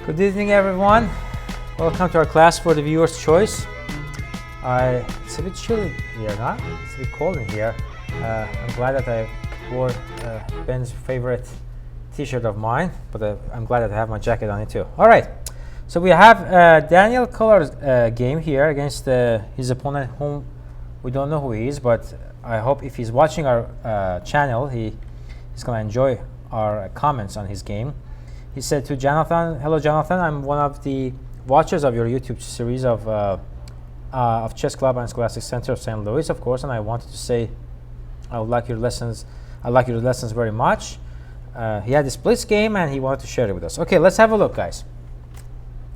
Good evening, everyone. Welcome to our class for the viewer's choice. It's a bit chilly here, huh? It's a bit cold in here. I'm glad that I wore Ben's favorite t-shirt of mine, but I'm glad that I have my jacket on it too. All right, so we have Daniel Kolár's game here against his opponent, whom we don't know who he is, but I hope if he's watching our channel, he's going to enjoy our comments on his game. He said to Jonathan, "Hello, Jonathan. I'm one of the watchers of your YouTube series of Chess Club and Scholastic Center of St. Louis, of course, and I wanted to say I would like your lessons. I like your lessons very much." He had this blitz game and he wanted to share it with us. Okay, let's have a look, guys.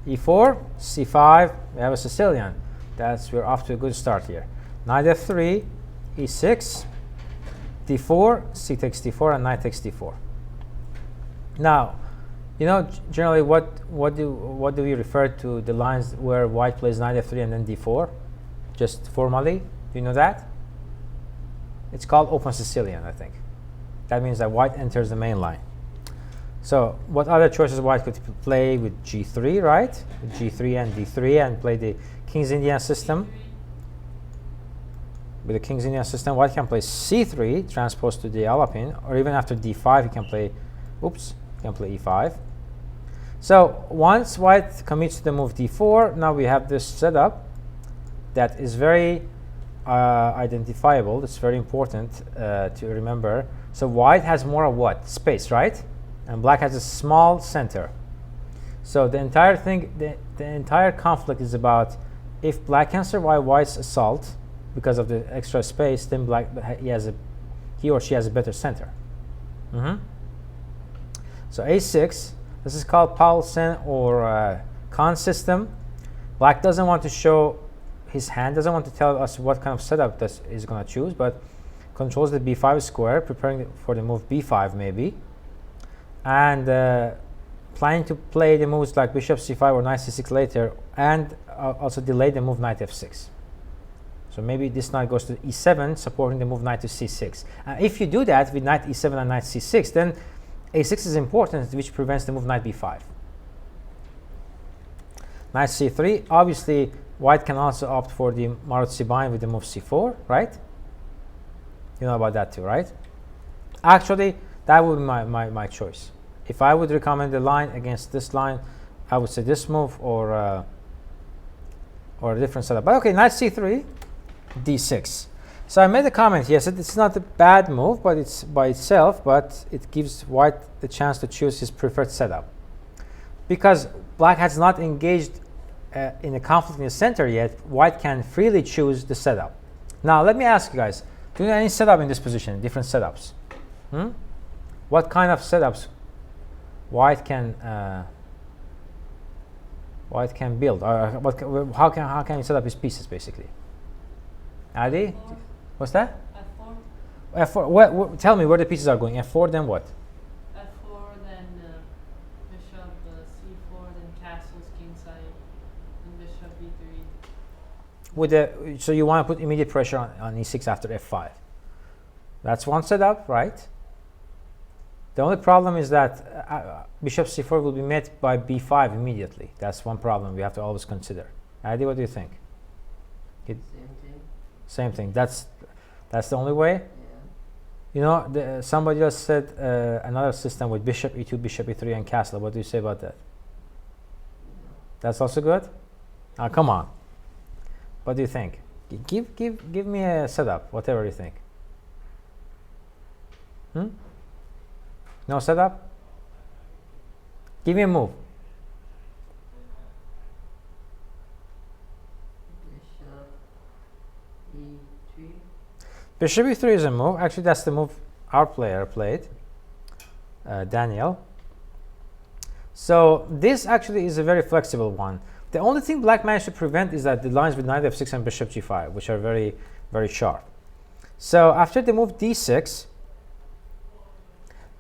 E4, C5. We have a Sicilian. We're off to a good start here. Knight F3, E6, D4, C takes D4, and Knight takes D4. Now, you know, generally, what do we refer to the lines where white plays Knight F3 and then D4? Just formally, do you know that? It's called open Sicilian, I think. That means that white enters the main line. So, what other choices white could play with G3, right? With G3 and D3, and play the King's Indian system. With the King's Indian system, white can play C3, transposed to the Alapin, or even after D5, he can play. He can play E5. So once white commits to the move D4, now we have this setup that is very identifiable. It's very important to remember. So white has more of what? Space, right? And black has a small center. So the entire thing, the entire conflict is about if black can survive white's assault because of the extra space, then he or she has a better center. So A6. This is called Paulson or Kahn system. Black doesn't want to show his hand, doesn't want to tell us what kind of setup this is going to choose, but controls the B5 square, preparing for the move B5 maybe, and planning to play the moves like Bishop C5 or Knight C6 later, and also delay the move Knight F6. So maybe this knight goes to E7, supporting the move Knight to C6. If you do that with Knight E7 and Knight C6, then A6 is important, which prevents the move Knight B5. Knight C3. Obviously, white can also opt for the Marozzi bind with the move C4, right? You know about that too, right? Actually, that would be my choice. If I would recommend a line against this line, I would say this move or a different setup. But okay, Knight C3, D6. So I made a comment here. I said it's not a bad move, but it's by itself, but it gives white the chance to choose his preferred setup. Because black has not engaged in a conflict in the center yet, white can freely choose the setup. Now let me ask you guys, do you know any setup in this position, different setups? What kind of setups white can build? Or how can he set up his pieces basically? Adi? What's that? F4. F4. Tell me where the pieces are going. F4, then what? F4, then bishop C4, then castles kingside, then bishop B3. So you want to put immediate pressure on E6 after F5. That's one setup, right? The only problem is that bishop C4 will be met by B5 immediately. That's one problem we have to always consider. Adi, what do you think? Same thing. That's the only way. Yeah. You know, somebody just said another system with bishop E2, bishop E3, and castle. What do you say about that? That's also good. Come on. What do you think? Give me a setup, whatever you think. No setup? Give me a move. Bishop E3 is a move. Actually, that's the move our player played, Daniel. So this actually is a very flexible one. The only thing black managed to prevent is that the lines with Knight F6 and Bishop G5, which are very, very sharp. So after the move D6,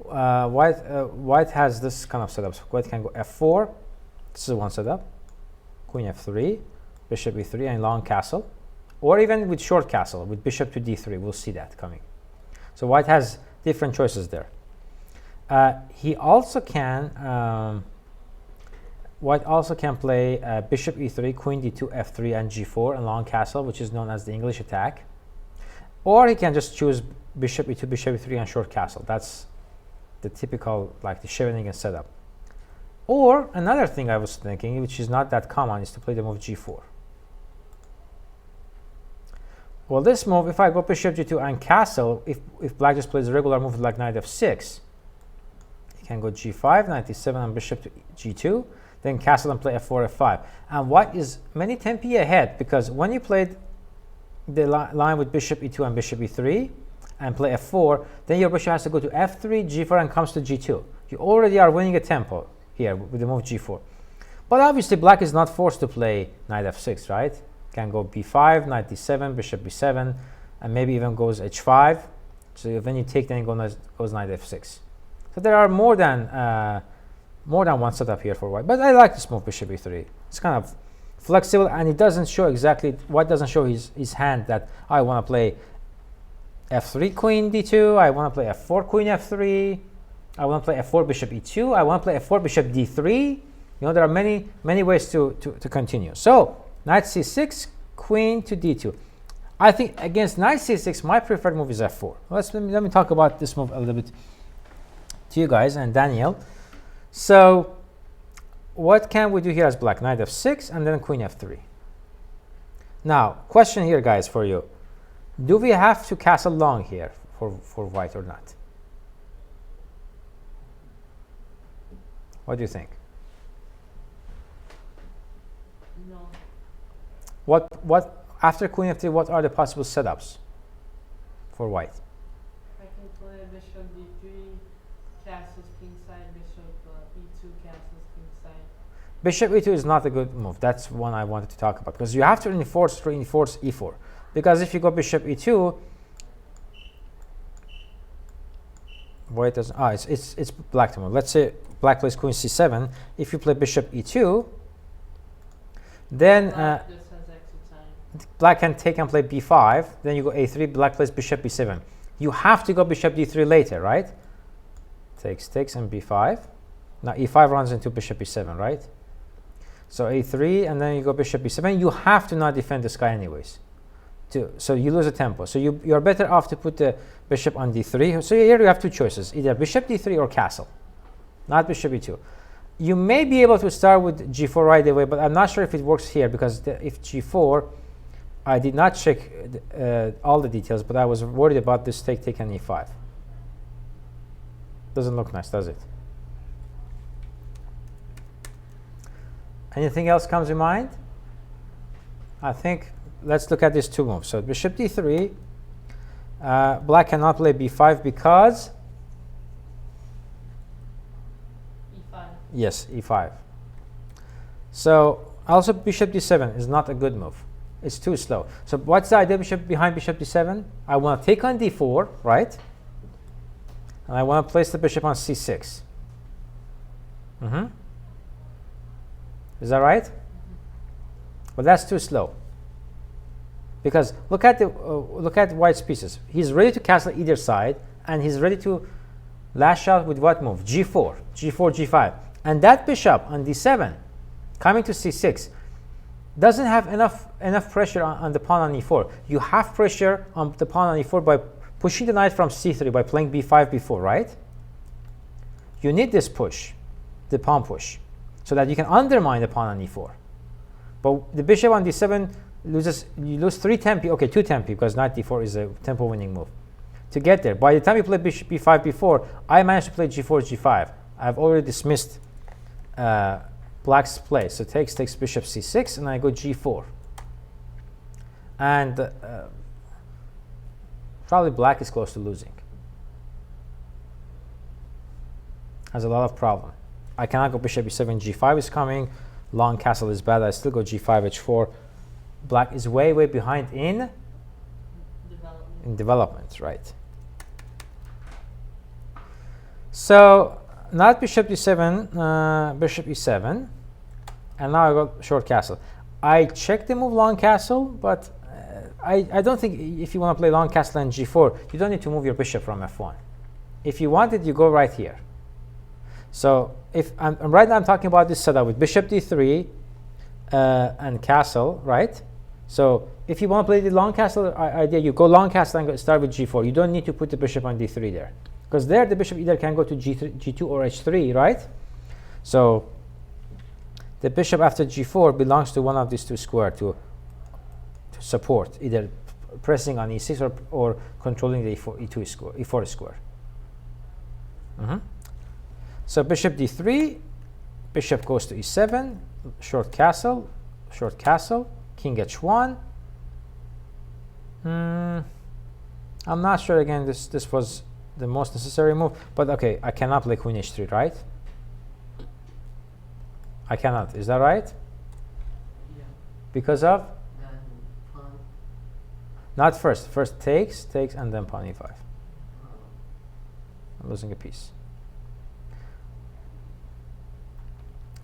white has this kind of setup. So white can go F4. This is one setup. Queen F3, Bishop E3, and long castle. Or even with short castle, with Bishop to D3. We'll see that coming. So white has different choices there. He also can, white also can play bishop e3, queen d2, f3, and g4 and long castle, which is known as the English attack. Or he can just choose bishop e2, bishop e3, and short castle. That's the typical, like the Scheveningen setup. Or another thing I was thinking, which is not that common, is to play the move g4. Well, this move, if I go bishop g2 and castle, if black just plays a regular move like knight f6, he can go g5, knight e7, and bishop to g2, then castle and play f4, f5. And white is many tempi ahead, because when you played the line with bishop e2 and bishop e3 and play f4, then your bishop has to go to f3, g4, and comes to g2. You already are winning a tempo here with the move g4. But obviously black is not forced to play knight f6, right? Can go b5, knight d7, bishop b7, and maybe even goes h5. So when you take, then it goes knight f6. So there are more than one setup here for white. But I like this move, bishop e3. It's kind of flexible, and it doesn't show exactly, white doesn't show his hand that I want to play f3 queen d2, I want to play f4 queen f3, I want to play f4 bishop e2, I want to play f4 bishop d3. You know, there are many ways to continue. So knight c6, queen to d2. I think against knight c6, my preferred move is f4. Let me talk about this move a little bit to you guys and Daniel. So what can we do here as black? Knight f6 and then queen f3. Now, question here, guys, for you. Do we have to castle long here for white or not? What do you think? What after queen f3, what are the possible setups for white? I can play bishop d3, castles kingside, bishop e2, castles kingside. Bishop e2 is not a good move. That's one I wanted to talk about, because you have to reinforce e4. Because if you go bishop e2, white doesn't. It's black to move. Let's say black plays queen c7. If you play bishop e2, then black can take and play b5, then you go a3, black plays bishop b7. You have to go bishop d3 later, right? Takes, and b5. Now e5 runs into bishop b7, right? So a3, and then you go bishop b7. You have to not defend this guy anyways. So you lose a tempo. So you're better off to put the bishop on d3. So here you have two choices, either bishop d3 or castle, not bishop e2. You may be able to start with g4 right away, but I'm not sure if it works here, because if g4, I did not check all the details, but I was worried about this take and e5. Doesn't look nice, does it? Anything else comes in mind? I think let's look at these two moves. So bishop d3, black cannot play b5 because e5. Yes, e5. So also bishop d7 is not a good move. It's too slow. So what's the idea behind bishop d7? I want to take on d4, right? And I want to place the bishop on c6. Is that right? But that's too slow. Because look at white's pieces. He's ready to castle either side, and he's ready to lash out with what move? g4, g5. And that bishop on d7 coming to c6 doesn't have enough pressure on the pawn on e4. You have pressure on the pawn on e4 by pushing the knight from c3 by playing b5, b4, right? You need this push, the pawn push, so that you can undermine the pawn on e4. But the bishop on d7 you lose 3 tempi, okay, 2 tempi, because knight d4 is a tempo winning move. To get there, by the time you play bishop b5, b4, I managed to play g4, g5. I've already dismissed black's play. So takes bishop c6, and I go g4. And probably black is close to losing. Has a lot of problem. I cannot go bishop e7, g5 is coming. Long castle is bad. I still go g5, h4. Black is way behind in development, right? So not bishop d7, bishop e7, and now I got short castle. I checked the move long castle, but I don't think if you want to play long castle and g4, you don't need to move your bishop from f1. If you want it, you go right here. So if right now I'm talking about this setup with bishop d3 and castle, right? So if you want to play the long castle idea, you go long castle and start with g4. You don't need to put the bishop on d3 there, because there the bishop either can go to g2 or h3, right? So the bishop after g4 belongs to one of these two squares to support, either pressing on e6 or controlling the e4 square. So bishop d3, bishop goes to e7, short castle, king h1. I'm not sure, again, this was the most necessary move, but okay, I cannot play queen h3, right? I cannot, is that right? Yeah. Because of? Pawn. Not first takes, and then pawn e5. I'm losing a piece.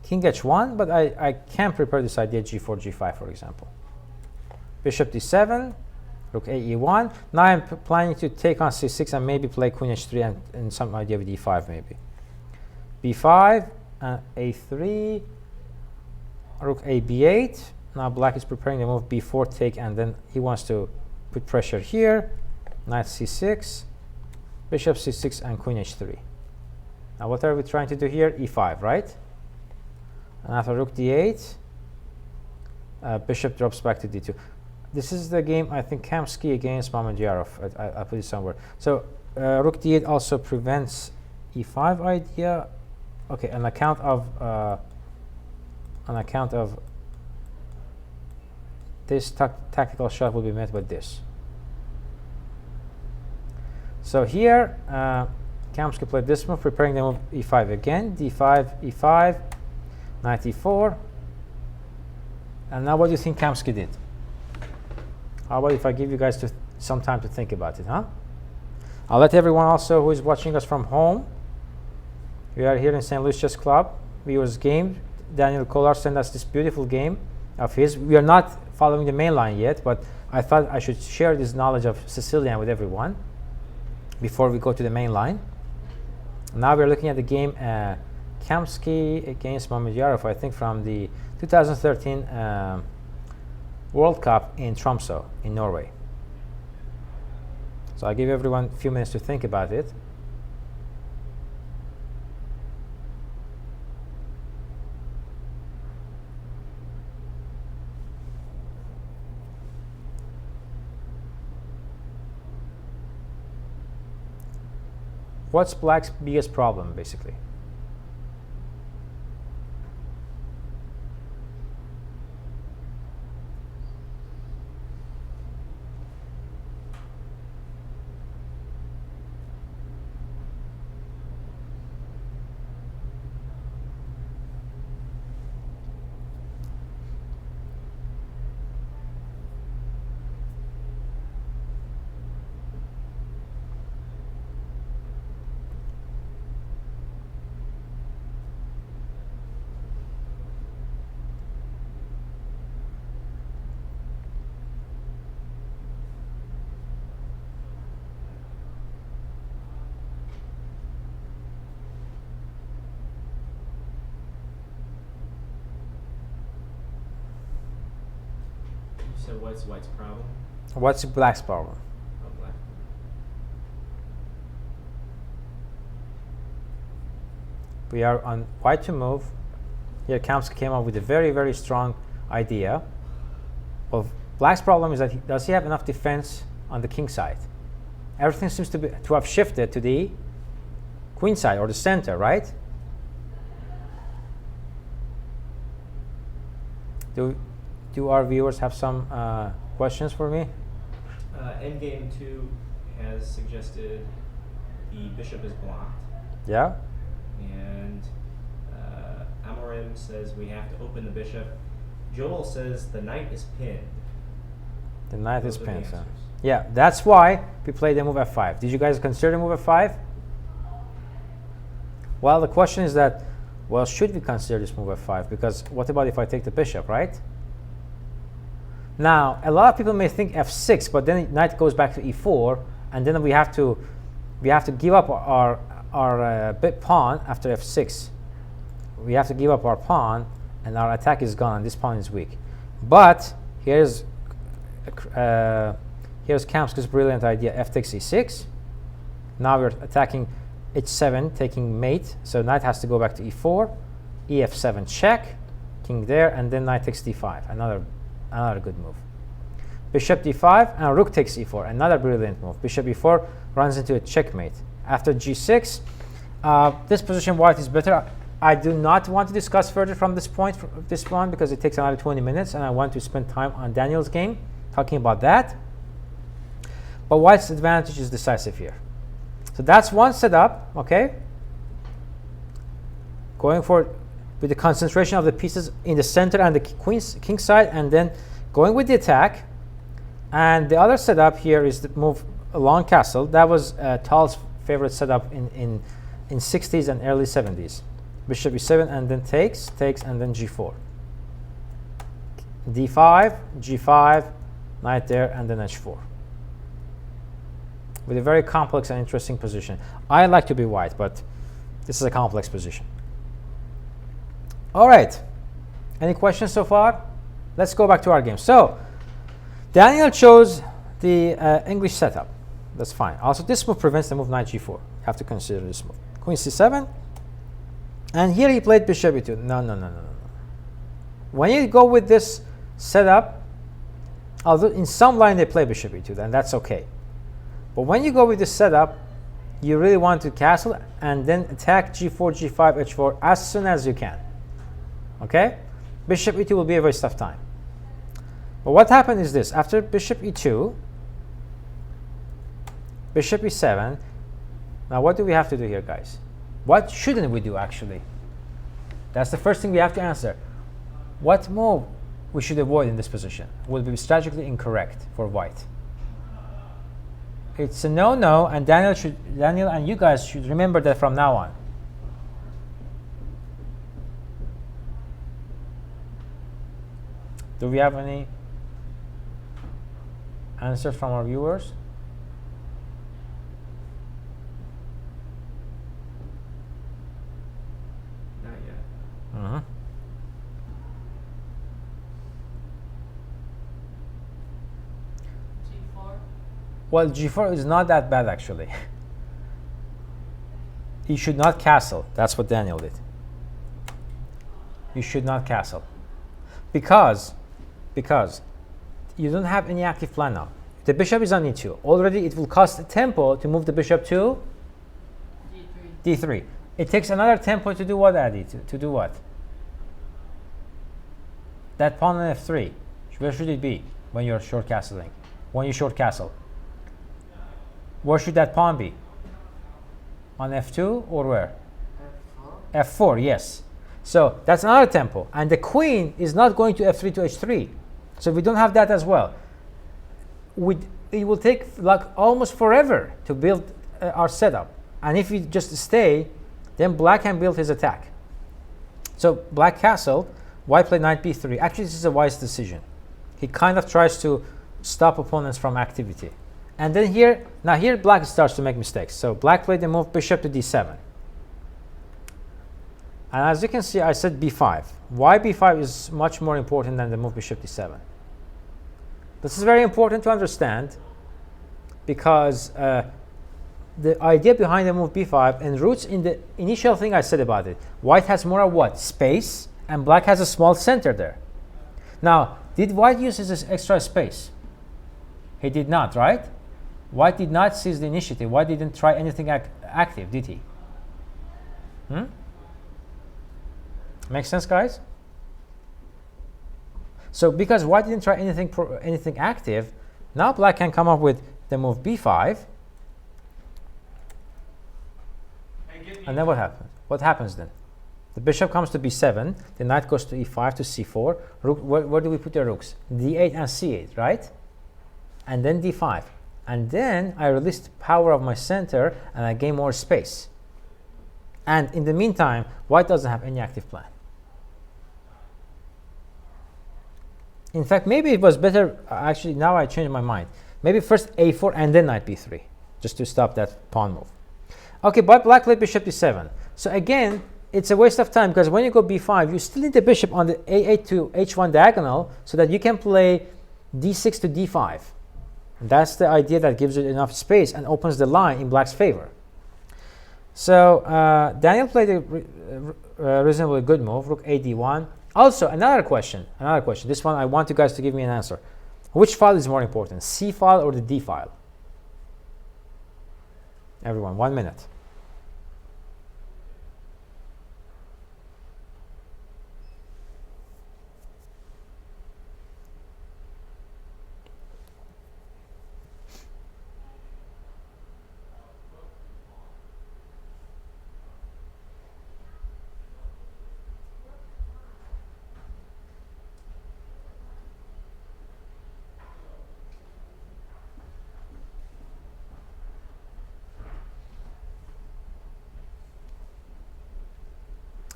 King h1, but I can prepare this idea g4, g5, for example. Bishop d7, rook a e1. Now I'm planning to take on c6 and maybe play queen h3 and some idea with e5 maybe. b5, a3, rook a b8. Now black is preparing the move b4 take, and then he wants to put pressure here. Knight c6, bishop c6, and queen h3. Now what are we trying to do here? e5, right? And after rook d8, bishop drops back to d2. This is the game, I think, Kamsky against Mamedyarov. I put it somewhere. So rook d8 also prevents e5 idea. Okay, on account of this tactical shot will be met with this. So here, Kamsky played this move, preparing the move e5 again, d5, e5, knight e4. And now what do you think Kamsky did? How about if I give you guys some time to think about it, huh? I'll let everyone also who is watching us from home. We are here in St. Louis Chess Club. Viewers game. Daniel Kolár sent us this beautiful game of his. We are not following the main line yet, but I thought I should share this knowledge of Sicilian with everyone before we go to the main line. Now we're looking at the game Kamsky against Mamedyarov, I think from the 2013 World Cup in Tromsø in Norway. So I'll give everyone a few minutes to think about it. What's black's biggest problem, basically? So what's white's problem? What's black's problem? Oh, black. We are on white to move. Here Kamsky came up with a very, very strong idea. Well, black's problem is that does he have enough defense on the king side? Everything seems to have shifted to the queen side or the center, right? Do our viewers have some questions for me? Endgame 2 has suggested the bishop is blocked. Yeah. And Emanuel says we have to open the bishop. Joel says the knight is pinned. The knight Those is are the pinned. So. answers. Yeah, that's why we played the move f5. Did you guys consider the move f5? Well, the question is that, well, should we consider this move f5? Because what about if I take the bishop, right? Now, a lot of people may think f6, but then knight goes back to e4, and then we have to give up our bit pawn after f6. We have to give up our pawn, and our attack is gone. This pawn is weak. But here's Kamsky's brilliant idea: f takes e6. Now we're attacking h7, taking mate. So knight has to go back to e4, ef7 check, king there, and then knight takes d5. Another good move. Bishop d5 and rook takes e4. Another brilliant move. Bishop e4 runs into a checkmate. After g6, this position white is better. I do not want to discuss further from this point, because it takes another 20 minutes, and I want to spend time on Daniel's game talking about that. But white's advantage is decisive here. So that's one setup, okay? Going for with the concentration of the pieces in the center and the king side, and then going with the attack. And the other setup here is the move along castle. That was Tal's favorite setup in 60s and early 70s. Bishop e7 and then takes, and then g4. d5, g5, knight there, and then h4. With a very complex and interesting position. I like to be white, but this is a complex position. All right. Any questions so far? Let's go back to our game. So, Daniel chose the English setup. That's fine. Also, this move prevents the move knight g4. You have to consider this move. Queen c7. And here he played bishop e2. No. When you go with this setup, although in some line they play bishop e2, and that's okay. But when you go with this setup, you really want to castle and then attack g4, g5, h4 as soon as you can. Okay? Bishop e2 will be a waste of time. But what happened is this. After bishop e2, bishop e7. Now what do we have to do here, guys? What shouldn't we do, actually? That's the first thing we have to answer. What move we should avoid in this position will be strategically incorrect for white. It's a no-no, and Daniel and you guys should remember that from now on. Do we have any answers from our viewers? Not yet. Mm-hmm. G4. Well, g4 is not that bad, actually. You should not castle. That's what Daniel did. You should not castle. Because you don't have any active plan now. The bishop is on e2. Already it will cost a tempo to move the bishop to D3. d3. It takes another tempo to do what, Adi? To do what? That pawn on f3. Where should it be when you're short castling? When you short castle? Where should that pawn be? On f2 or where? F4. f4, yes. So that's another tempo. And the queen is not going to f3 to h3. So we don't have that as well. It will take like almost forever to build our setup. And if we just stay, then black can build his attack. So black castled, white played knight b3. Actually, this is a wise decision. He kind of tries to stop opponents from activity. And then here black starts to make mistakes. So black played the move bishop to d7. And as you can see, I said b5. Why b5 is much more important than the move bishop d7? This is very important to understand, because the idea behind the move b5 and roots in the initial thing I said about it. White has more of what? Space, and black has a small center there. Now, did white use this extra space? He did not, right? White did not seize the initiative. White didn't try anything active, did he? Make sense, guys? So because white didn't try anything active, now black can come up with the move b5. And then what happens? What happens then? The bishop comes to b7. The knight goes to e5 to c4. Rook, where do we put the rooks? d8 and c8, right? And then d5. And then I release the power of my center and I gain more space. And in the meantime, white doesn't have any active plan. In fact, maybe it was better, actually now I changed my mind. Maybe first a4 and then knight b3, just to stop that pawn move. Okay, but black played bishop d7. So again, it's a waste of time because when you go b5, you still need the bishop on the a8 to h1 diagonal so that you can play d6 to d5. That's the idea that gives it enough space and opens the line in black's favor. So Daniel played a reasonably good move, rook a d1. Also, another question. This one I want you guys to give me an answer. Which file is more important, C file or the D file? Everyone, 1 minute.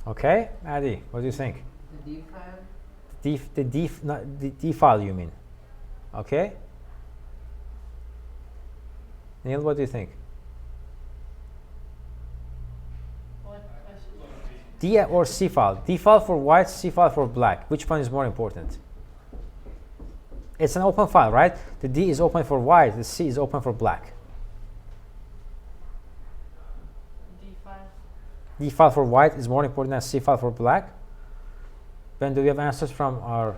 Okay, Adi, what do you think? The D file? The D file, you mean? Okay. Neil, what do you think? What question? D or C file? D file for white, C file for black. Which one is more important? It's an open file, right? The D is open for white, the C is open for black. D file. D file for white is more important than C file for black. Ben, do we have answers from our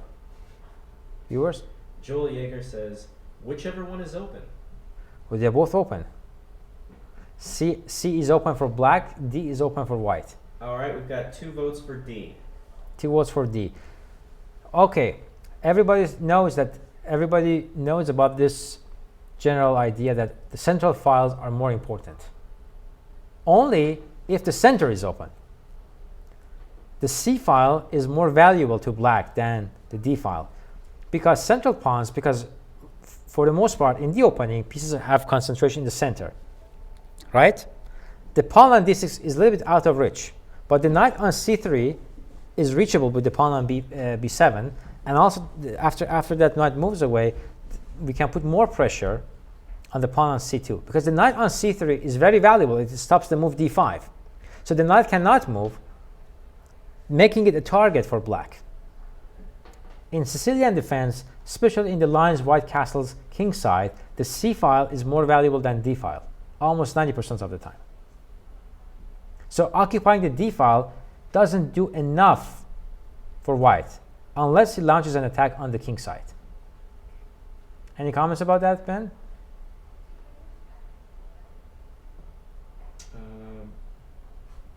viewers? Joel Yeager says, whichever one is open. Well, they're both open. C is open for black, D is open for white. All right, we've got 2 votes for D. 2 votes for D. Okay, everybody knows about this general idea that the central files are more important. Only if the center is open. The C file is more valuable to black than the D file because central pawns, because for the most part in the opening, pieces have concentration in the center, right? The pawn on d6 is a little bit out of reach, but the knight on c3 is reachable with the pawn on b7, and also after that knight moves away, we can put more pressure on the pawn on c2 because the knight on c3 is very valuable. It stops the move d5, so the knight cannot move, making it a target for black. In Sicilian defense, especially in the lines white castles king side, the C file is more valuable than D file, almost 90% of the time. So occupying the D file doesn't do enough for white unless he launches an attack on the king side. Any comments about that, Ben?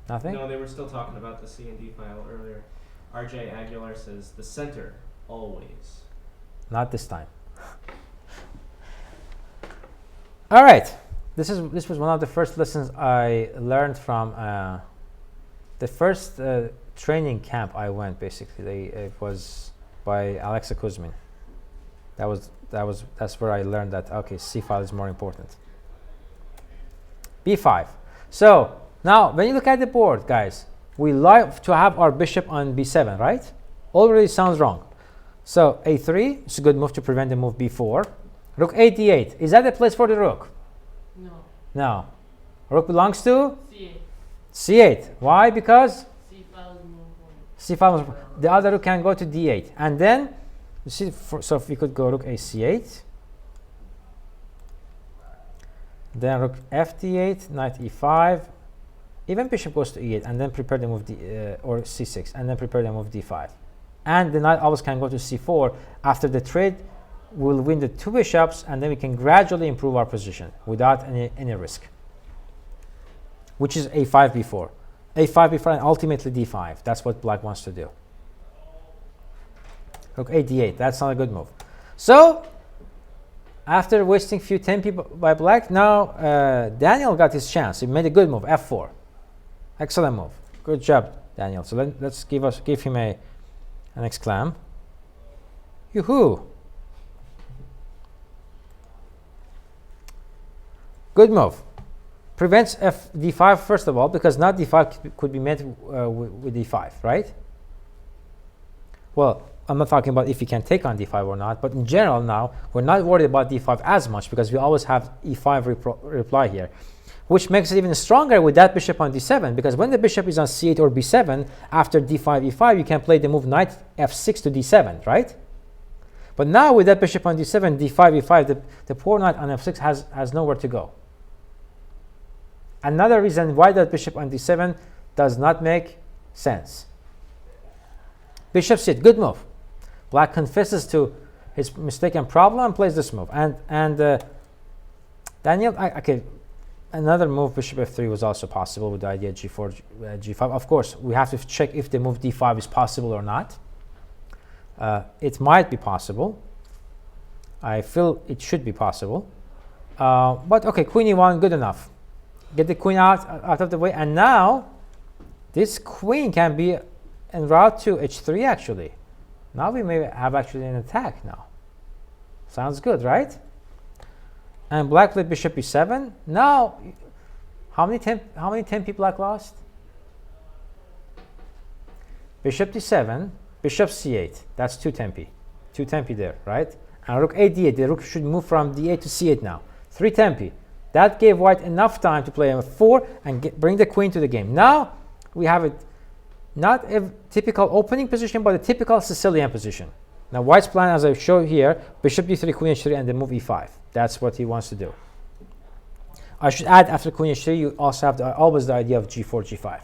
Nothing? No, they were still talking about the C and D file earlier. RJ Aguilar says, the center, always. Not this time. All right. This was one of the first lessons I learned from the first training camp I went. Basically, it was by Alexa Kuzmin. That's where I learned that okay, C file is more important. B5. So now, when you look at the board, guys, we like to have our bishop on b7, right? Already sounds wrong. So a3 is a good move to prevent the move b4. Rook a d8. Is that the place for the rook? No. No. Rook belongs to C8. c8. Why? Because C file is more important. c file. The other rook can go to d8, and then you see. So if we could go rook a c8, then rook f d8, knight e5. Even bishop goes to e8 and then prepare the move or c6 and then prepare the move d5. And the knight always can go to c4. After the trade, we'll win the 2 bishops and then we can gradually improve our position without any risk. Which is a5 b4. a5 b4 and ultimately d5. That's what black wants to do. Rook a d8. That's not a good move. So after wasting few tempi by black, now Daniel got his chance. He made a good move, f4. Excellent move. Good job, Daniel. So let's give him an exclam. Yoo-hoo. Good move. Prevents d5 first of all, because not d5 could be met with d5, right? Well, I'm not talking about if you can take on d5 or not, but in general now, we're not worried about d5 as much because we always have e5 reply here, which makes it even stronger with that bishop on d7, because when the bishop is on c8 or b7, after d5, e5, you can play the move knight f6 to d7, right? But now with that bishop on d7, d5, e5, the poor knight on f6 has nowhere to go. Another reason why that bishop on d7 does not make sense. Bishop c8, good move. Black confesses to his mistake and problem and plays this move. And Daniel, okay, another move, bishop f3, was also possible with the idea g4, g5. Of course, we have to check if the move d5 is possible or not. It might be possible. I feel it should be possible. But okay, queen e1, good enough. Get the queen out of the way. And now, this queen can be en route to h3 actually. Now we may have actually an attack now. Sounds good, right? And black played bishop e7. Now, how many tempi black lost? Bishop d7, bishop c8. That's 2 tempi. 2 tempi there, right? And rook a d8. The rook should move from d8 to c8 now. 3 tempi. That gave white enough time to play f4 and bring the queen to the game. Now we have it. Not a typical opening position, but a typical Sicilian position. Now white's plan, as I show here, bishop d3, queen h3, and then move e5. That's what he wants to do. I should add, after queen h3, you also have always the idea of g4, g5.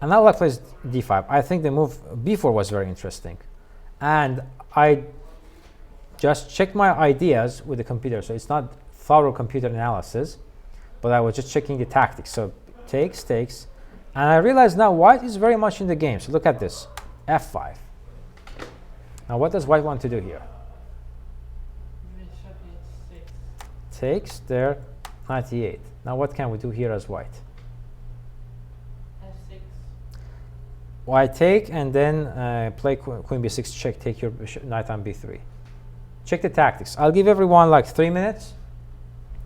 And now black plays d5. I think the move b4 was very interesting. And I just checked my ideas with the computer. So it's not thorough computer analysis, but I was just checking the tactics. So takes, takes. And I realize now white is very much in the game. So look at this, f5. Now what does white want to do here? Bishop h6. Takes there, knight e8. Now what can we do here as white? f6. White take and then play queen b6 check, take your knight on b3. Check the tactics. I'll give everyone like 3 minutes,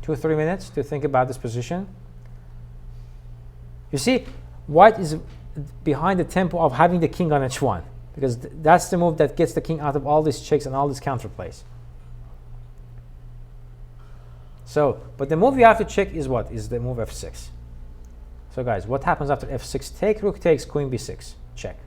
2 or 3 minutes to think about this position. You see, white is behind the tempo of having the king on h1, because that's the move that gets the king out of all these checks and all these counterplays. So, but the move you have to check is what? Is the move f6. So guys, what happens after f6? Take, rook takes, queen b6, check.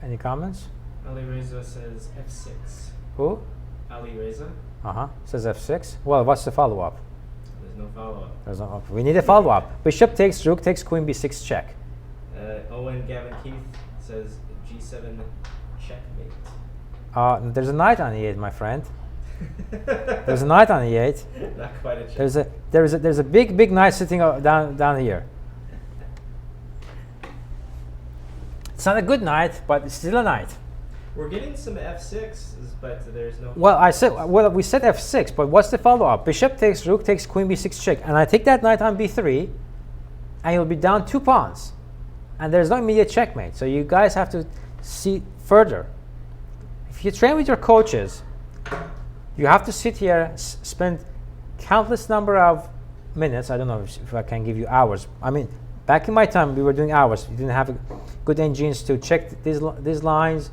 Any comments? Ali Reza says f6. Who? Ali Reza. Says f6. Well, what's the follow-up? There's no follow-up. There's no. We need a follow-up. Bishop takes, rook takes, queen b6 check. Owen Gavin Keith says g7 checkmate. There's a knight on e8, my friend. There's a knight on e8. Not quite a check. There's a big knight sitting down here. It's not a good knight, but it's still a knight. We're getting some f6s, but there's no. Well, we said f6, but what's the follow-up? Bishop takes, rook takes, queen b6 check, and I take that knight on b3, and you'll be down 2 pawns, and there's no immediate checkmate. So you guys have to see further. If you train with your coaches, you have to sit here, spend countless number of minutes. I don't know if I can give you hours. I mean, back in my time, we were doing hours. We didn't have good engines to check these lines.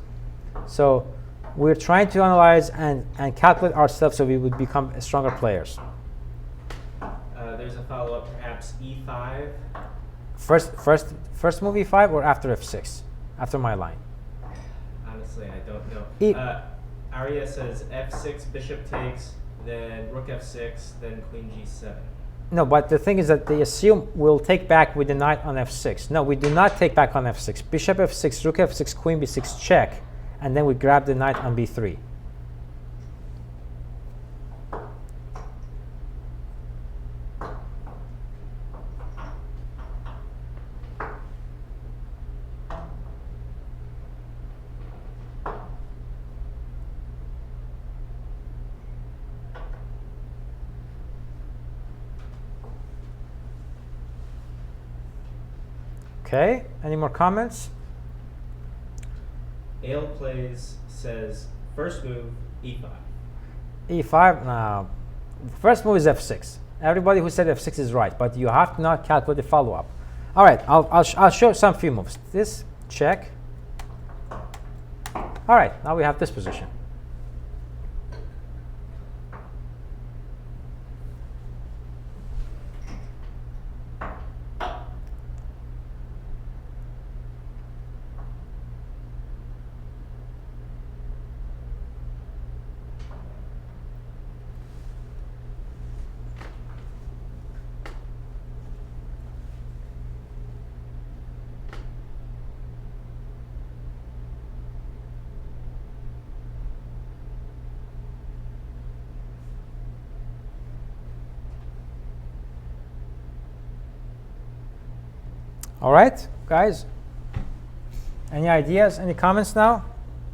So we're trying to analyze and calculate ourselves so we would become stronger players. There's a follow-up, perhaps e5. First move e5 or after f6? After my line? Honestly, I don't know. Arya says f6, bishop takes, then rook f6, then queen g7. No, but the thing is that they assume we'll take back with the knight on f6. No, we do not take back on f6. Bishop f6, rook f6, queen b6 check, and then we grab the knight on b3. Okay, any more comments? Ale plays says first move e5. E5, no. First move is f6. Everybody who said f6 is right, but you have to not calculate the follow-up. All right, I'll show some few moves. This, check. All right, now we have this position. All right, guys. Any ideas? Any comments now?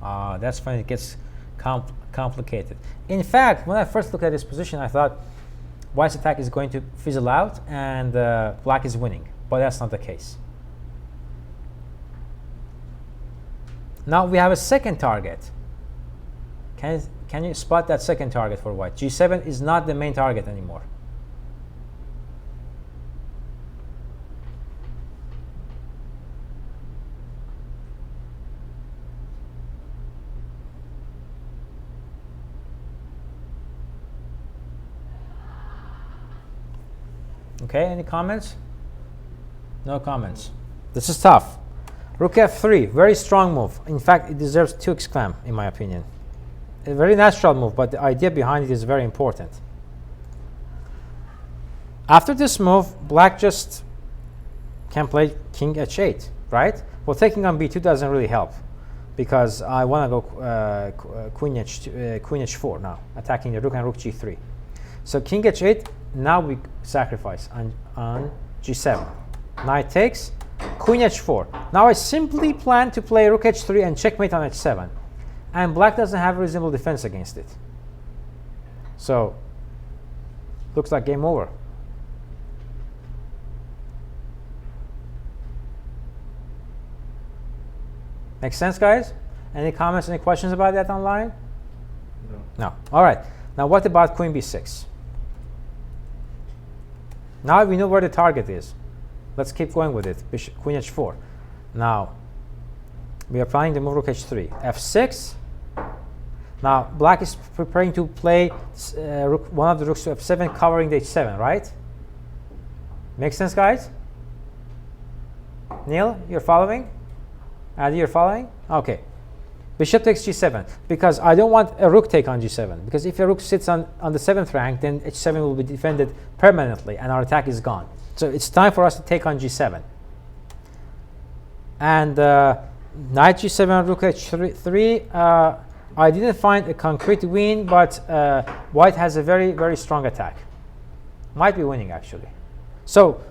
That's when it gets complicated. In fact, when I first looked at this position, I thought white's attack is going to fizzle out and black is winning, but that's not the case. Now we have a second target. Can you spot that second target for white? G7 is not the main target anymore. Okay, any comments? No comments. This is tough. Rook f3, very strong move. In fact, it deserves 2 exclam, in my opinion. A very natural move, but the idea behind it is very important. After this move, black just can play king h8, right? Well, taking on b2 doesn't really help, because I want to go queen h4 now, attacking the rook and rook g3. So king h8, now we sacrifice on g7. Knight takes, queen h4. Now I simply plan to play rook h3 and checkmate on h7. And black doesn't have a reasonable defense against it. So, looks like game over. Make sense, guys? Any comments, any questions about that online? No. No. All right. Now what about queen b6? Now we know where the target is. Let's keep going with it. Bishop, queen h4. Now, we are planning to move rook h3. f6. Now, black is preparing to play one of the rooks to f7, covering the h7, right? Make sense, guys? Neil, you're following? Adi, you're following? Okay. Bishop takes g7, because I don't want a rook take on g7. Because if a rook sits on the 7th rank, then h7 will be defended permanently, and our attack is gone. So it's time for us to take on g7. And knight g7, rook h3. I didn't find a concrete win, but white has a very, very strong attack. Might be winning, actually. So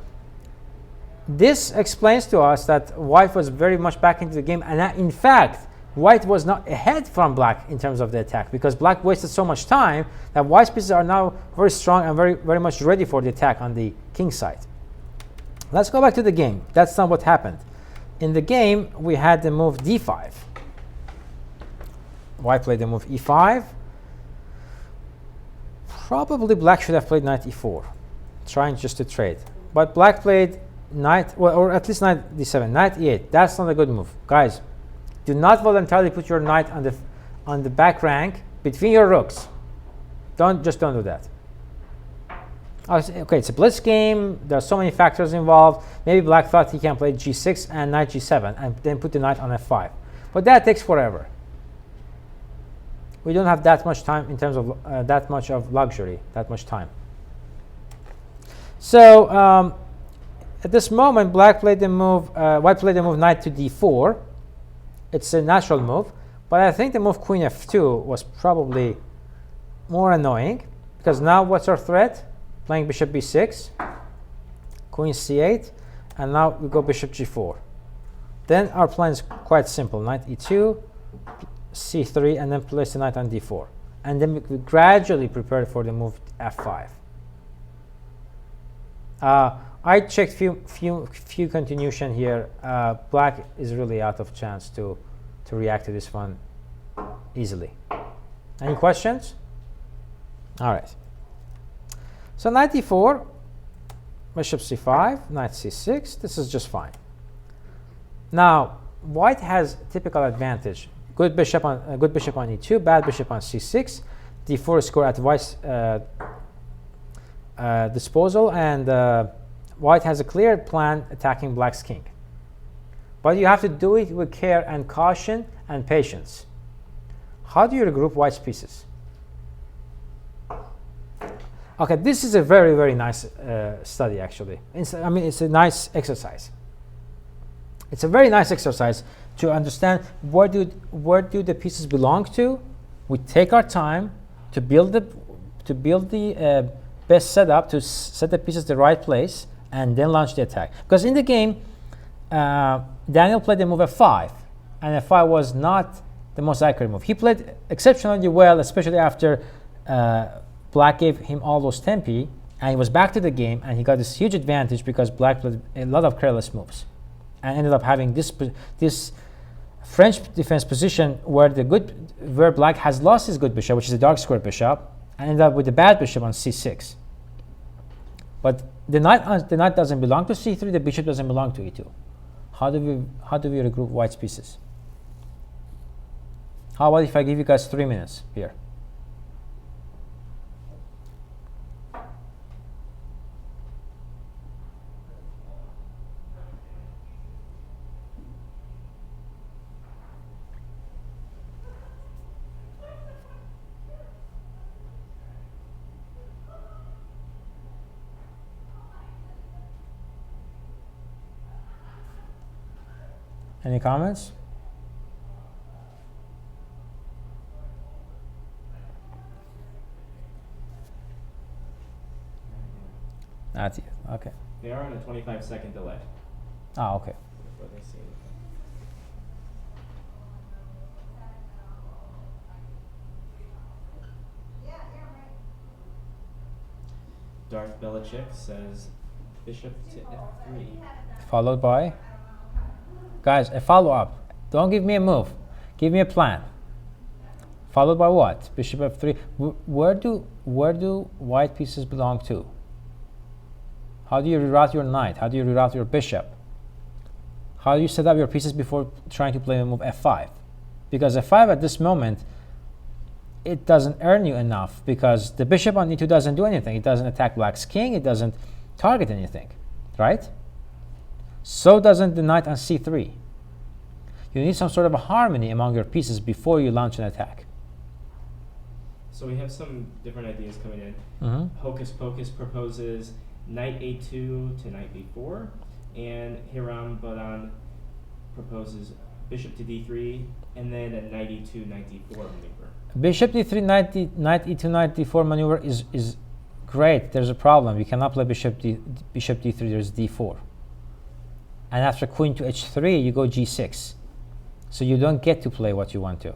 this explains to us that white was very much back into the game. And in fact, white was not ahead from black in terms of the attack, because black wasted so much time that white's pieces are now very strong and very, very much ready for the attack on the king side. Let's go back to the game. That's not what happened. In the game, we had the move d5. White played the move e5. Probably black should have played knight e4, trying just to trade. But black played knight, well, or at least knight d7, knight e8. That's not a good move. Guys, do not voluntarily put your knight on the back rank between your rooks. Don't do that. Okay, it's a blitz game. There are so many factors involved. Maybe black thought he can play g6 and knight g7 and then put the knight on f5. But that takes forever. we don't have that much time in terms of that much of luxury, that much time. So at this moment, white played the move knight to d4. It's a natural move, but I think the move queen f2 was probably more annoying, because now what's our threat? Playing bishop b6, queen c8, and now we go bishop g4. Then our plan is quite simple: knight e2, c3, and then place the knight on d4. And then we gradually prepare for the move f5. I checked few continuation here. Black is really out of chance to react to this one easily. Any questions? All right. So knight e4, bishop c5, knight c6. This is just fine. Now white has typical advantage: good bishop on e2, bad bishop on c6. d4 is scored at white's disposal, and white has a clear plan attacking black's king. But you have to do it with care and caution and patience. How do you regroup white's pieces? Okay, this is a very, very nice study, actually. It's a nice exercise. It's a very nice exercise to understand where do the pieces belong to. We take our time to build the best setup, to set the pieces the right place, and then launch the attack. Because in the game, Daniel played the move f5, and f5 was not the most accurate move. He played exceptionally well, especially after black gave him all those tempi, and he was back to the game, and he got this huge advantage because black played a lot of careless moves, and ended up having this French defense position where black has lost his good bishop, which is a dark square bishop, and ended up with the bad bishop on c6. But the knight doesn't belong to c3. The bishop doesn't belong to e2. How do we regroup white's pieces? How about if I give you guys 3 minutes here? Any comments? Not yet. Okay. They are on a 25-second delay. Ah, okay. Before they see anything. Darth Belichick says bishop to f3. Followed by? Guys, a follow-up. Don't give me a move. Give me a plan. Followed by what? Bishop f3. Where do white pieces belong to? How do you reroute your knight? How do you reroute your bishop? How do you set up your pieces before trying to play the move f5? Because f5 at this moment, it doesn't earn you enough, because the bishop on e2 doesn't do anything. It doesn't attack black's king. It doesn't target anything, right? So doesn't the knight on c3. You need some sort of a harmony among your pieces before you launch an attack. So we have some different ideas coming in. Mm-hmm. Hocus Pocus proposes knight a2 to knight b4, and Hiram Badan proposes bishop to d3, and then a knight e2, knight d4 maneuver. Bishop d3, knight e2, knight d4 maneuver is great. There's a problem. You cannot play bishop d3. There's d4. And after queen to h3, you go g6. So you don't get to play what you want to.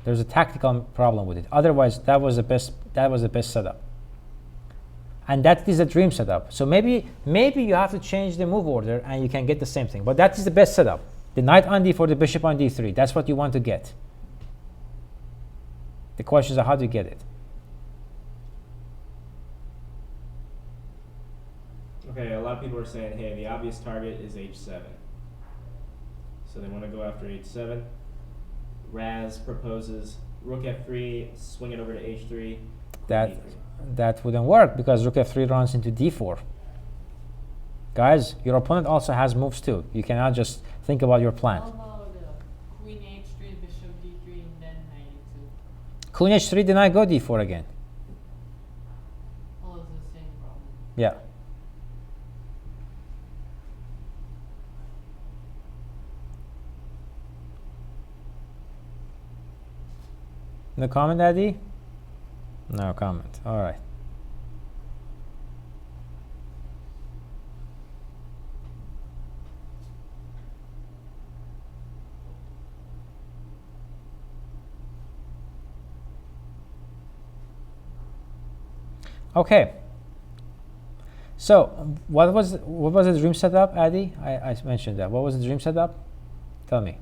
There's a tactical problem with it. Otherwise, that was the best setup. And that is a dream setup. So maybe you have to change the move order and you can get the same thing. But that is the best setup. The knight on d4, the bishop on d3. That's what you want to get. The question is, how do you get it? Okay, a lot of people are saying, hey, the obvious target is h7. So they want to go after h7. Raz proposes rook f3, swing it over to h3. That wouldn't work, because rook f3 runs into d4. Guys, your opponent also has moves too. You cannot just think about your plan. How about queen h3, bishop d3, and then knight e2? Queen h3, then I go d4 again. Oh, it's the same problem. Yeah. No comment, Daddy? No comment. All right. Okay. So, what was the dream setup, Adi? I mentioned that. What was the dream setup? Tell me.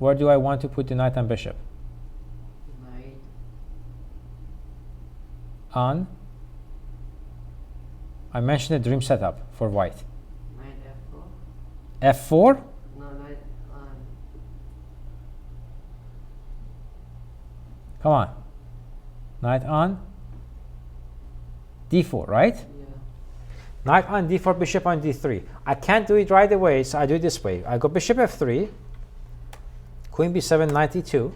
Where do I want to put the knight and bishop? Knight. On. I mentioned the dream setup for white. Knight f4. F4? No, knight on. Come on. Knight on. D4, right? Yeah. Knight on D4, bishop on D3. I can't do it right away, so I do it this way. I go bishop F3, Queen B7, Knight E2,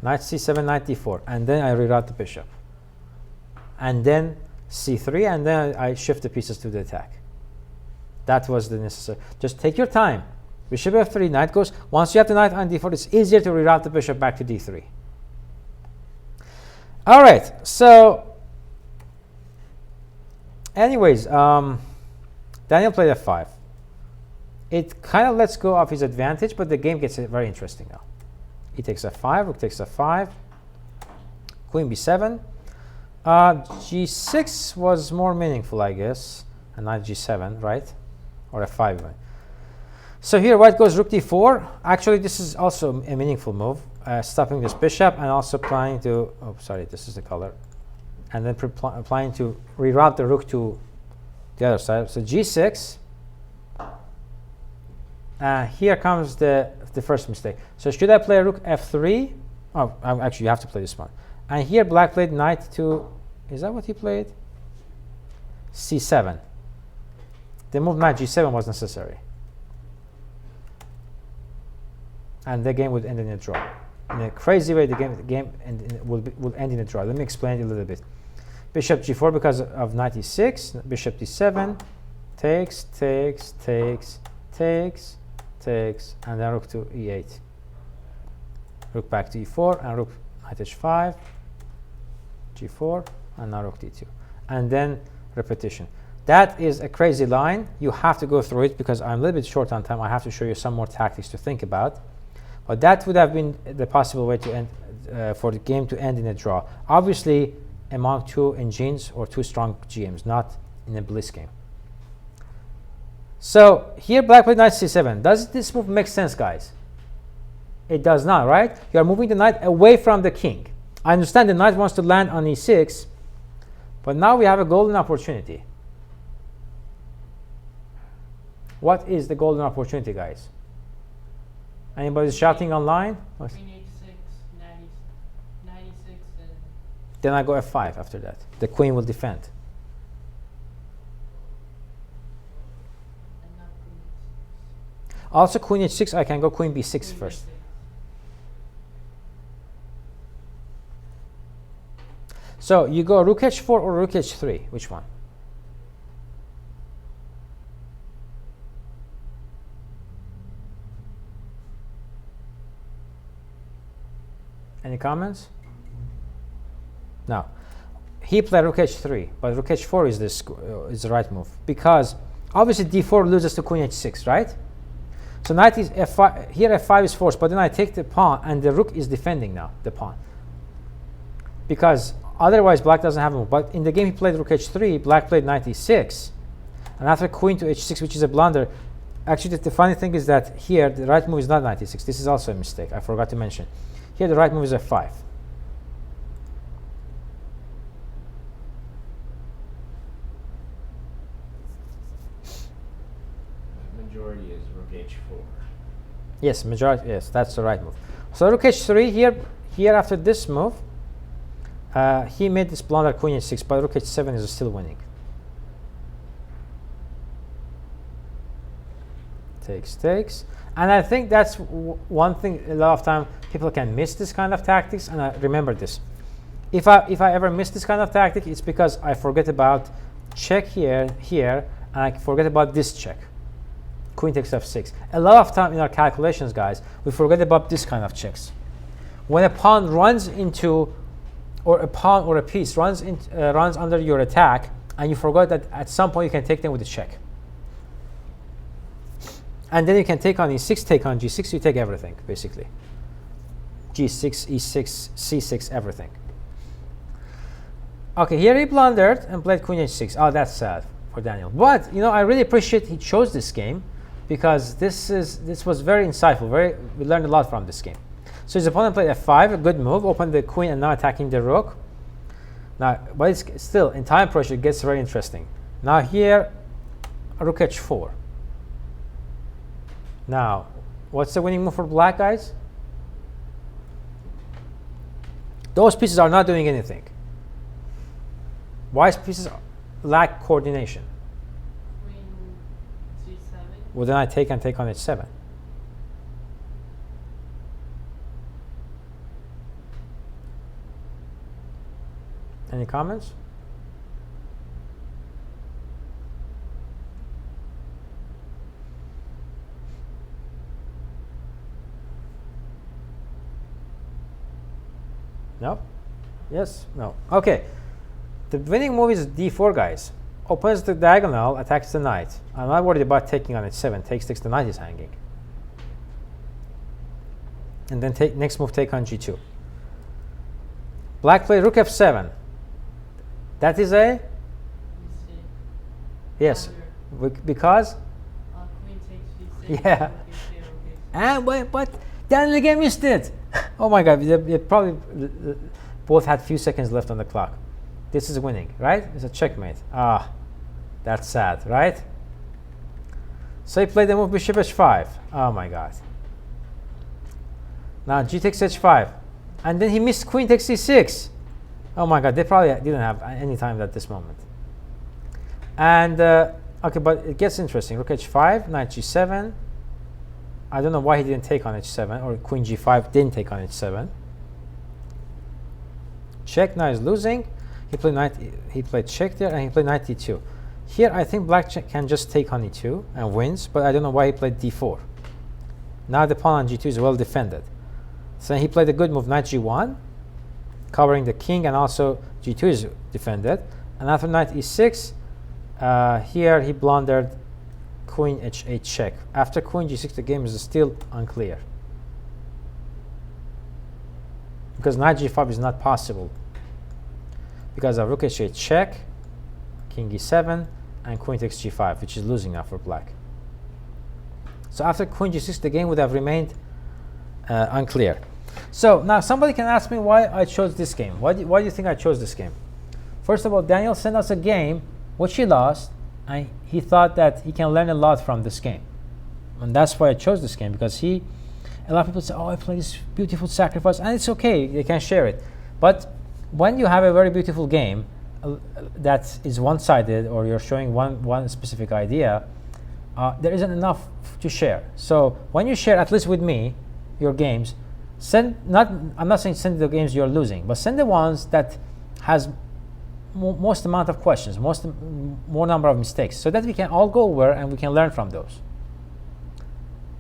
Knight C7, Knight D4, and then I reroute the bishop. And then C3, and then I shift the pieces to the attack. That was the necessary. Just take your time. Bishop F3, knight goes. Once you have the knight on D4, it's easier to reroute the bishop back to D3. All right, so anyways, Daniel played F5. It kind of lets go of his advantage, but the game gets very interesting now. He takes F5, rook takes F5, Queen B7. G6 was more meaningful, I guess, and not G7, right? Or F5 even. So here white goes rook D4. Actually, this is also a meaningful move, stopping this bishop and also planning to, oh, sorry, this is the color. And then planning to reroute the rook to the other side. So G6. Here comes the first mistake. So should I play rook F3? Oh, actually, you have to play this one. And here black played knight to, is that what he played? C7. The move knight G7 was necessary. And the game would end in a draw. In a crazy way, the game will end in a draw. Let me explain it a little bit. Bishop G4 because of knight E6, bishop D7, takes, takes, takes, takes, takes, and then rook to E8. Rook back to E4, and rook knight H5, G4, and now rook D2. And then repetition. That is a crazy line. You have to go through it because I'm a little bit short on time. I have to show you some more tactics to think about. But that would have been the possible way to end for the game to end in a draw. Obviously, among two engines or two strong GMs, not in a blitz game. So here black played knight C7. Does this move make sense, guys? It does not, right? You are moving the knight away from the king. I understand the knight wants to land on E6, but now we have a golden opportunity. What is the golden opportunity, guys? Anybody shouting online? Queen H6, knight E6, and Then I go F5 after that. The queen will defend. not Queen H6. Also Queen H6, I can go Queen B6 Queen first. B6. So you go Rook H4 or Rook H3? Which one? Any comments? No. He played Rook H3, but Rook H4 is the right move because obviously D4 loses to Queen H6, right? So knight is F5. Here F5 is forced, but then I take the pawn, and the rook is defending now the pawn because otherwise black doesn't have a move. But in the game he played Rook H3, black played knight E6, and after Queen to H6, which is a blunder. Actually, the funny thing is that here the right move is not knight E6. This is also a mistake. I forgot to mention. Here the right move is F5. Majority is rook H4. Yes, majority. Yes, that's the right move. So Rook H3 here after this move, he made this blunder Queen H6, but Rook H7 is still winning. takes. And I think that's one thing. A lot of time people can miss this kind of tactics. And I remember this. If I ever miss this kind of tactic, it's because I forget about check here, and I forget about this check. Queen takes f6. A lot of time in our calculations, guys, we forget about this kind of checks. When a pawn runs into, or a pawn or a piece runs under your attack, and you forgot that at some point you can take them with a check. And then you can take on e6, take on g6, you take everything, basically. g6, e6, c6, everything. Okay, here he blundered and played queen h6. Oh, that's sad for Daniel. But, you know, I really appreciate he chose this game, because this was very insightful. We learned a lot from this game. So his opponent played f5, a good move, opened the queen and now attacking the rook. Now, but it's still, in time pressure, it gets very interesting. Now here, rook h4. Now, what's the winning move for black, guys? Those pieces are not doing anything. White pieces lack coordination. Queen g7. Well, then I take on h7. Any comments? No? Yes? No. Okay. The winning move is d4, guys. Opens the diagonal, attacks the knight. I'm not worried about taking on h7. Takes, the knight is hanging. And then next move, take on g2. Black played rook f7. That is a? Yes. Because? Queen takes g6. Yeah. And but Daniel again missed it. Oh my God, they probably both had few seconds left on the clock. This is winning, right? It's a checkmate. Ah, that's sad, right? So he played the move bishop h5. Oh my God. Now g takes h5. And then he missed queen takes c6. Oh my God, they probably didn't have any time at this moment. And, okay, but it gets interesting. Rook h5, knight g7. I don't know why he didn't take on h7, or queen g5 didn't take on h7. Check, now is losing. He played check there, and he played knight d2. Here, I think black can just take on e2 and wins, but I don't know why he played d4. Now the pawn on g2 is well defended. So he played a good move, knight g1, covering the king, and also g2 is defended. And after knight e6, here he blundered queen h8 check. After queen g6, the game is still unclear, because knight g5 is not possible because of rook h8 check, king e7, and queen takes g5, which is losing now for black. So after queen g6, the game would have remained unclear. So now somebody can ask me why I chose this game. Why do you think I chose this game? First of all, Daniel sent us a game which he lost, and he thought that he can learn a lot from this game. And that's why I chose this game, because a lot of people say, oh, I played this beautiful sacrifice, and it's okay, they can share it. But when you have a very beautiful game that is one-sided, or you're showing one specific idea, there isn't enough to share. So when you share, at least with me, your games, I'm not saying send the games you're losing, but send the ones that has most amount of questions, more number of mistakes, so that we can all go over and we can learn from those.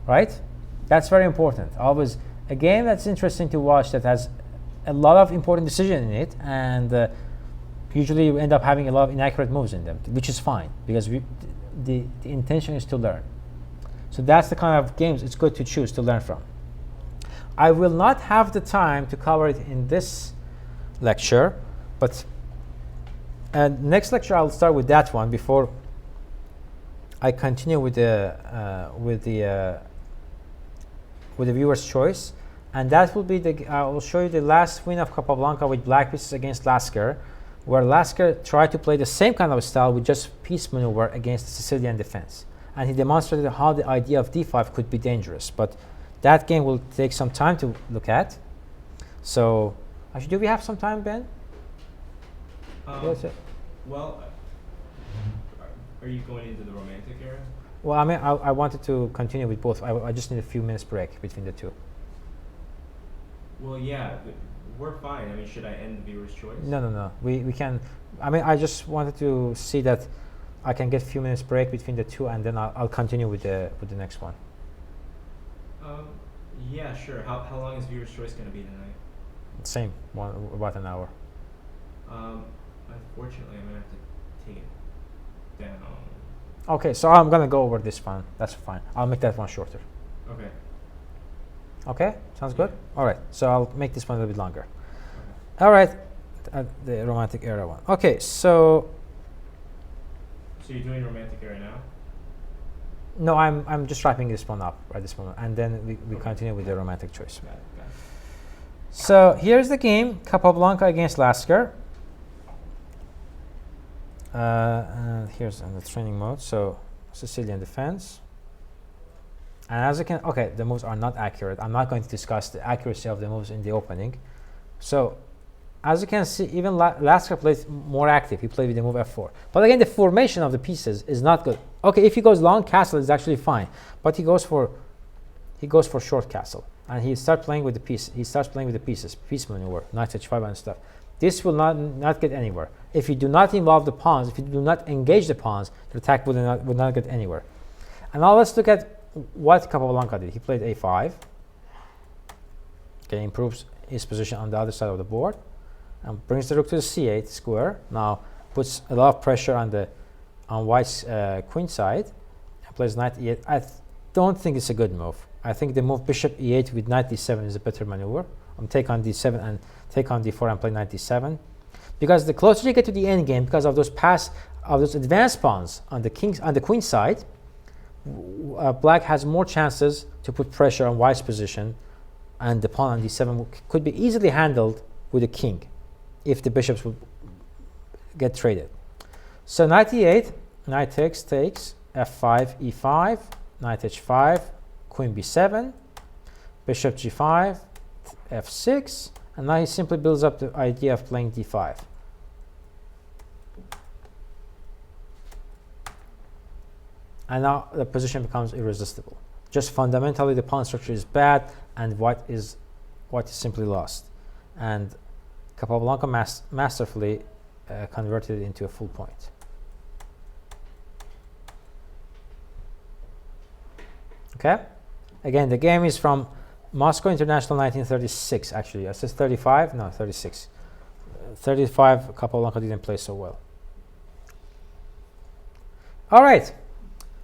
Right? That's very important. Always a game that's interesting to watch, that has a lot of important decisions in it, and usually you end up having a lot of inaccurate moves in them, which is fine, because the intention is to learn. So that's the kind of games it's good to choose to learn from. I will not have the time to cover it in this lecture, but next lecture I'll start with that one before I continue with the viewer's choice, and that will be I will show you the last win of Capablanca with black pieces against Lasker, where Lasker tried to play the same kind of style with just piece maneuver against the Sicilian defense, and he demonstrated how the idea of d5 could be dangerous. But that game will take some time to look at. So, actually, do we have some time, Ben? Well, are you going into the romantic era? Well, I mean, I wanted to continue with both. I just need a few minutes break between the two. Well, yeah, we're fine. I mean, should I end the viewer's choice? No. We can. I mean, I just wanted to see that I can get a few minutes break between the two, and then I'll continue with the next one. Yeah, sure. How long is viewer's choice going to be tonight? Same, about an hour. Unfortunately, I'm gonna have to take it down. Okay, so I'm gonna go over this one. That's fine. I'll make that one shorter. Okay. Okay, sounds good. Yeah. All right, so I'll make this one a little bit longer. Okay. All right, the romantic era one. Okay, so So you're doing romantic era now? no, I'm just wrapping this one up at this moment, and then we Okay. continue with the romantic choice. Got it. So here's the game: Capablanca against Lasker. And here's in the training mode. So Sicilian defense. And as you can, okay, the moves are not accurate. I'm not going to discuss the accuracy of the moves in the opening. So as you can see, even Lasker plays more active. He played with the move f4. But again, the formation of the pieces is not good. Okay, if he goes long castle, it's actually fine. But he goes for short castle, and he starts playing with the piece. He starts playing with the pieces, piece maneuver, knight h5 and stuff. This will not get anywhere. If you do not involve the pawns, if you do not engage the pawns, the attack would not get anywhere. And now let's look at what Capablanca did. He played a5. Okay, improves his position on the other side of the board, and brings the rook to the c8 square. Now puts a lot of pressure on white's queen side, and plays knight e8. I don't think it's a good move. I think the move bishop e8 with knight d7 is a better maneuver. Take on d7 and take on d4 and play knight d7, because the closer you get to the end game, because of those advanced pawns on the queen side, black has more chances to put pressure on white's position, and the pawn on d7 could be easily handled with a king if the bishops would get traded. So knight e8, knight takes, f5, e5, knight h5, queen b7, bishop g5, f6, and now he simply builds up the idea of playing d5. And now the position becomes irresistible. Just fundamentally, the pawn structure is bad, and white is simply lost. And Capablanca masterfully converted it into a full point. Okay. Again, the game is from Moscow International 1936. Actually, it says 35. No, 36. 35. Capablanca didn't play so well. All right.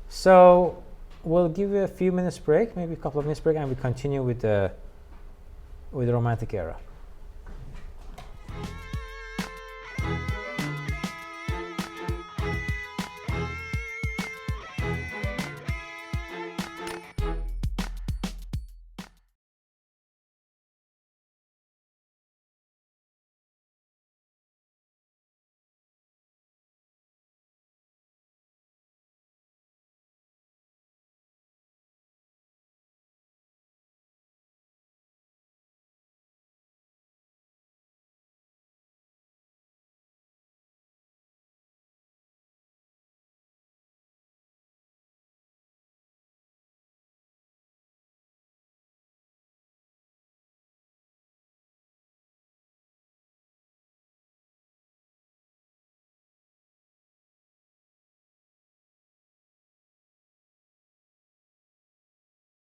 So we'll give you a few minutes break, maybe a couple of minutes break, and we continue with the romantic era.